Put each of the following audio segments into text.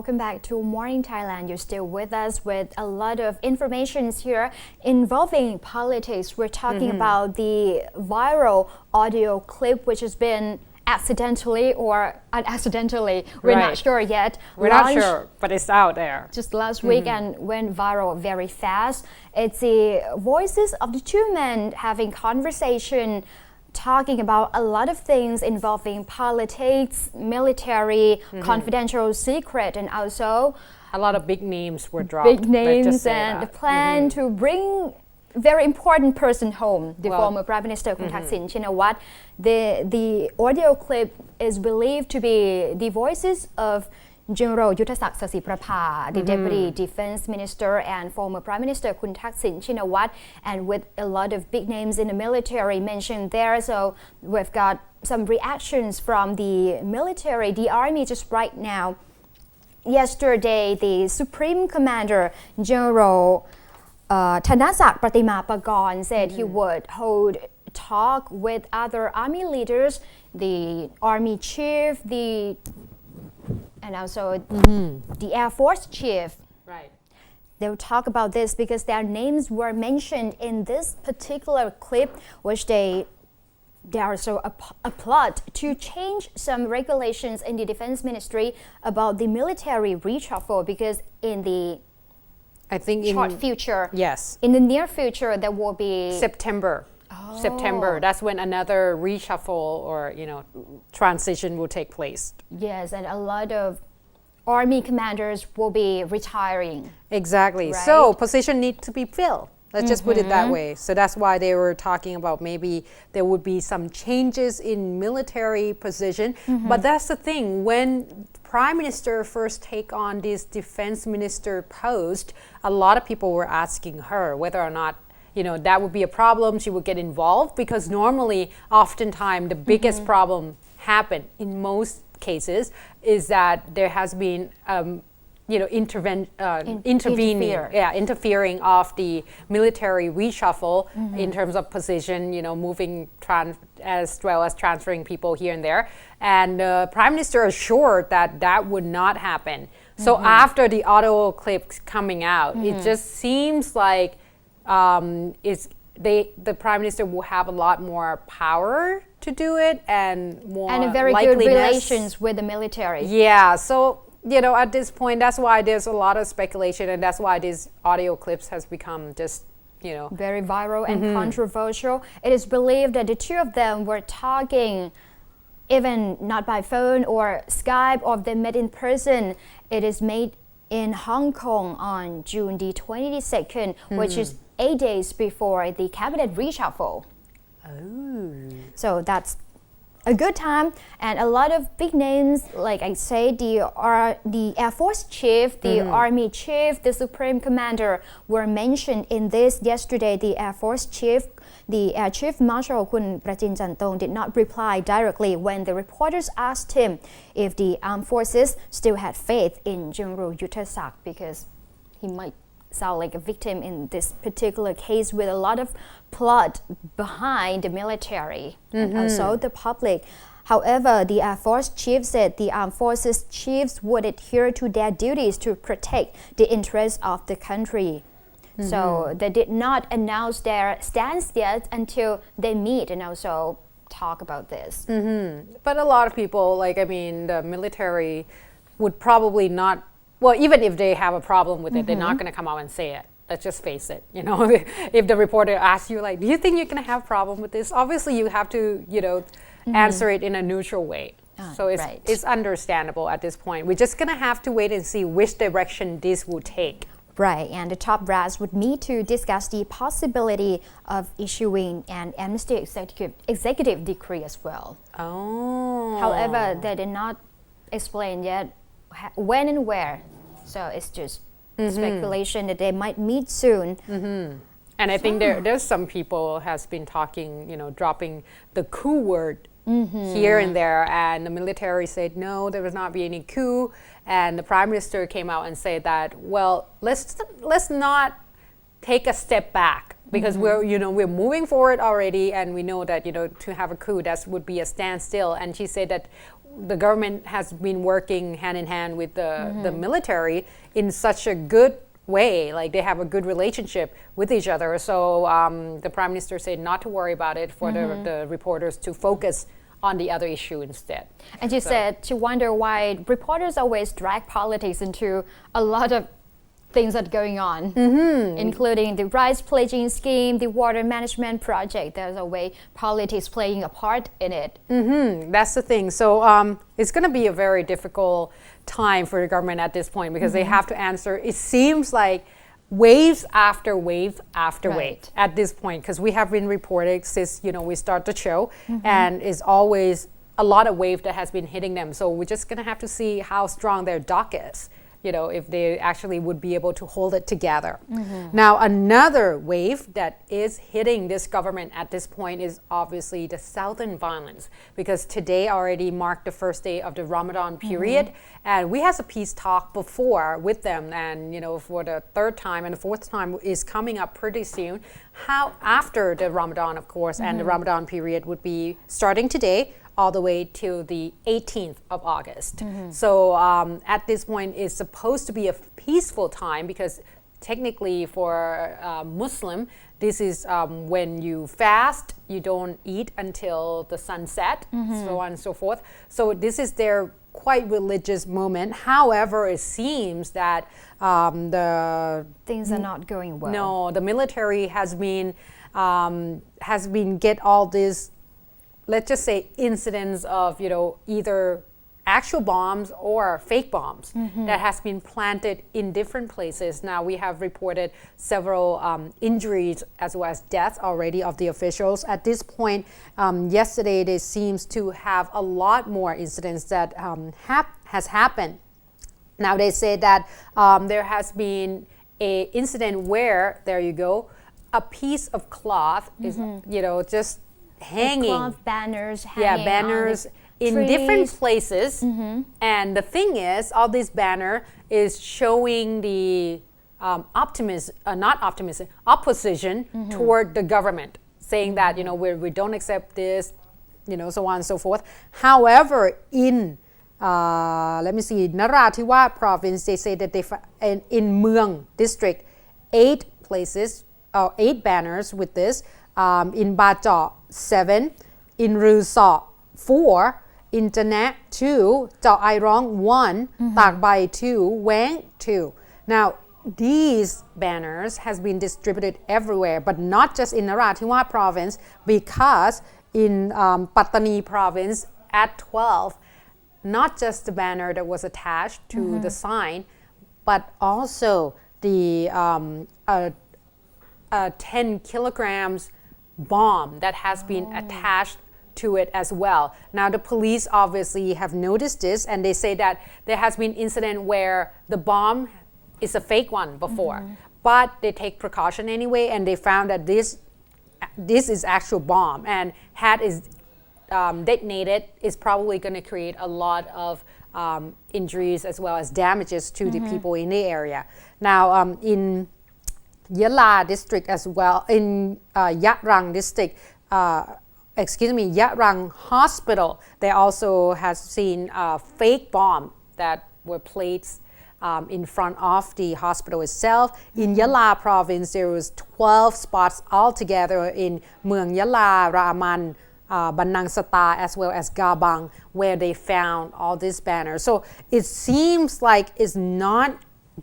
welcome back to Morning Thailand. You're still with us with a lot of information here involving politics. We're talking about the viral audio clip which has been accidentally or unaccidentally, we're not sure yet. We're not sure, but it's out there. Just last week and went viral very fast. It's the voices of the two men having conversation, talking about a lot of things involving politics, military, confidential secret, and also a lot of big names were dropped. Big names and the plan to bring very important person home, the former Prime Minister Kun Thaksin Shinawatra. The audio clip is believed to be the voices of General Yuthassak Sasiprapha, the Deputy Defense Minister and former Prime Minister Kun Thaksin Shinawatra, and with a lot of big names in the military mentioned there. So we've got some reactions from the military, the army just right now. Yesterday, the Supreme Commander General Thanasak Pratimapakon said he would hold talk with other army leaders, the army chief, and also the Air Force chief. Right. They'll talk about this because their names were mentioned in this particular clip, which there also a plot to change some regulations in the Defense Ministry about the military reshuffle, because in the short future, in the near future, there will be September. September, that's when another reshuffle or transition will take place. Yes, and a lot of army commanders will be retiring. Exactly. Right? So position need to be filled. Let's just put it that way. So that's why they were talking about maybe there would be some changes in military position. But that's the thing, when Prime Minister first take on this defense minister post, a lot of people were asking her whether or not that would be a problem, she would get involved, because normally, oftentimes, the biggest problem happen in most cases is that there has been interfering of the military reshuffle in terms of position, moving as well as transferring people here and there. And the Prime Minister assured that that would not happen. So after the audio clip coming out, it just seems like the Prime Minister will have a lot more power to do it and more and a very good relations with the military. Yeah, so at this point, that's why there's a lot of speculation, and that's why these audio clips has become just very viral and controversial. It is believed that the two of them were talking, even not by phone or Skype, or they met in person. It is made in Hong Kong on June the 22nd, which is 8 days before the cabinet reshuffle. So that's a good time, and a lot of big names, like I say, the Air Force chief, the Army chief, the Supreme Commander were mentioned in this yesterday. The Air Force chief, the Air Chief Marshal Kun Prachin Chantong, did not reply directly when the reporters asked him if the armed forces still had faith in General Yuthassak, because he might sound like a victim in this particular case with a lot of plot behind the military and also the public. However, the Air Force chief said the armed forces chiefs would adhere to their duties to protect the interests of the country. So they did not announce their stance yet until they meet and also talk about this. But a lot of people, the military would probably not. Well, even if they have a problem with it, they're not going to come out and say it. Let's just face it. If the reporter asks you, do you think you're going to have a problem with this? Obviously, you have to, answer it in a neutral way. So it's understandable at this point. We're just going to have to wait and see which direction this will take. Right, and the top brass would meet to discuss the possibility of issuing an amnesty executive decree as well. However, they did not explain yet when and where. So it's just speculation that they might meet soon. And I think there's some people has been talking, dropping the coup word here and there, and the military said no, there will not be any coup. And the Prime Minister came out and said that, well, let's not take a step back, because we're moving forward already, and we know that to have a coup, that would be a standstill. And she said that the government has been working hand in hand with the military in such a good way, like they have a good relationship with each other. So the Prime Minister said not to worry about it, for the reporters to focus on the other issue instead. And she said to wonder why reporters always drag politics into a lot of things that are going on, including the rice pledging scheme, the water management project. There's always politics playing a part in it. That's the thing. So it's going to be a very difficult time for the government at this point, because they have to answer, it seems like, waves after wave after wave at this point, because we have been reporting since we start the show, and it's always a lot of wave that has been hitting them. So we're just going to have to see how strong their dock is, if they actually would be able to hold it together. Now, another wave that is hitting this government at this point is obviously the southern violence, because today already marked the first day of the Ramadan period, and we had a peace talk before with them, and for the third time and the fourth time is coming up pretty soon. How after the Ramadan, of course, and the Ramadan period would be starting today all the way to the 18th of August. So at this point, it's supposed to be a peaceful time, because technically for Muslim, this is when you fast, you don't eat until the sunset, so on and so forth. So this is their quite religious moment. However, it seems that the Things are not going well. No, the military has been get all this, let's just say, incidents of either actual bombs or fake bombs that has been planted in different places. Now we have reported several injuries as well as deaths already of the officials. At this point, yesterday there seems to have a lot more incidents that has happened. Now they say that there has been a incident where, there you go, a piece of cloth is just hanging, cloth banners hanging, banners in trees. Different places, and the thing is, all this banner is showing the opposition toward the government, saying that we don't accept this, so on and so forth. However, in let me see, Narathiwat province, they say that in Mueang district, 8 places, 8 banners with this. In Ba Chaw, 7, in Rue Saw, 4, in Janet, 2, Chaw Ai Rong, 1, Tak Bai, 2, Wang, 2. Now, these banners has been distributed everywhere, but not just in Narathiwat province, because in Pattani province at 12, not just the banner that was attached to the sign, but also the 10 kilograms bomb that has been attached to it as well. Now the police obviously have noticed this, and they say that there has been incident where the bomb is a fake one before, but they take precaution anyway, and they found that this is actual bomb, and had is detonated, is probably going to create a lot of injuries as well as damages to the people in the area. Now in Yala district as well, in Yatrang district, Yatrang hospital, they also has seen a fake bomb that were placed in front of the hospital itself. In Yala province, there was 12 spots altogether in Mueang Yala, Raman, Banang Sata, as well as Gabang, where they found all these banners. So it seems like it's not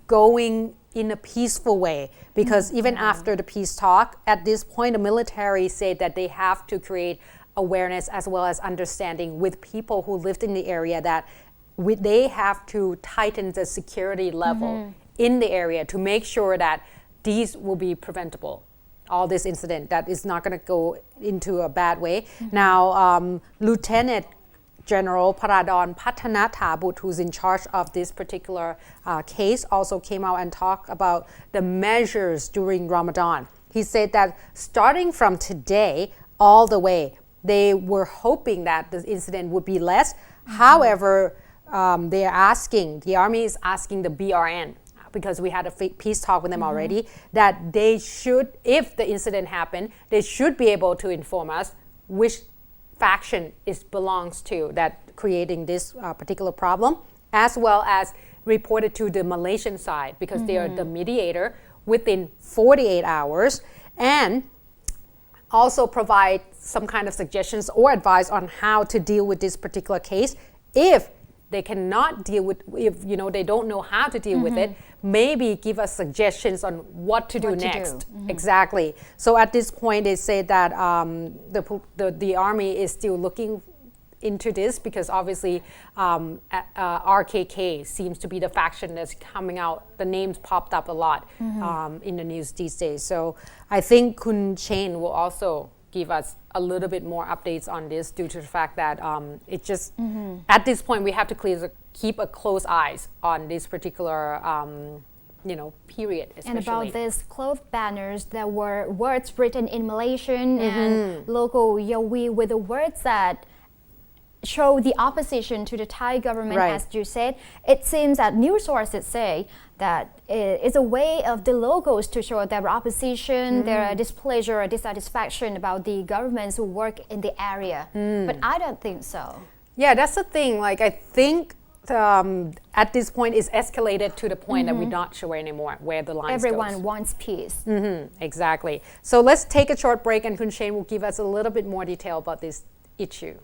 going in a peaceful way, because even after the peace talk, at this point, the military said that they have to create awareness as well as understanding with people who lived in the area, that they have to tighten the security level in the area to make sure that these will be preventable. All this incident, that is not going to go into a bad way. Now, Lieutenant General Paradon Pathanathabut, who's in charge of this particular case, also came out and talked about the measures during Ramadan. He said that starting from today all the way, they were hoping that the incident would be less. However, the army is asking the BRN, because we had a peace talk with them already, that they should, if the incident happened, they should be able to inform us which faction it belongs to that creating this particular problem, as well as report it to the Malaysian side because they are the mediator within 48 hours, and also provide some kind of suggestions or advice on how to deal with this particular case. If they cannot deal with, if they don't know how to deal with it, maybe give us suggestions on what to do next. Exactly. So at this point, they say that the army is still looking into this because obviously RKK seems to be the faction that's coming out. The names popped up a lot in the news these days. So I think Kun Chen will also give us a little bit more updates on this due to the fact that it just at this point we have to keep a close eyes on this particular period especially. And about these cloth banners, there were words written in Malaysian and local Yawi with the words that show the opposition to the Thai government, as you said. It seems that news sources say that it's a way of the locals to show their opposition, their displeasure or dissatisfaction about the governments who work in the area. But I don't think so. Yeah, that's the thing. Like, I think at this point it's escalated to the point that we're not sure anymore where the line Everyone wants peace. Exactly. So let's take a short break and Kun Shane will give us a little bit more detail about this issue.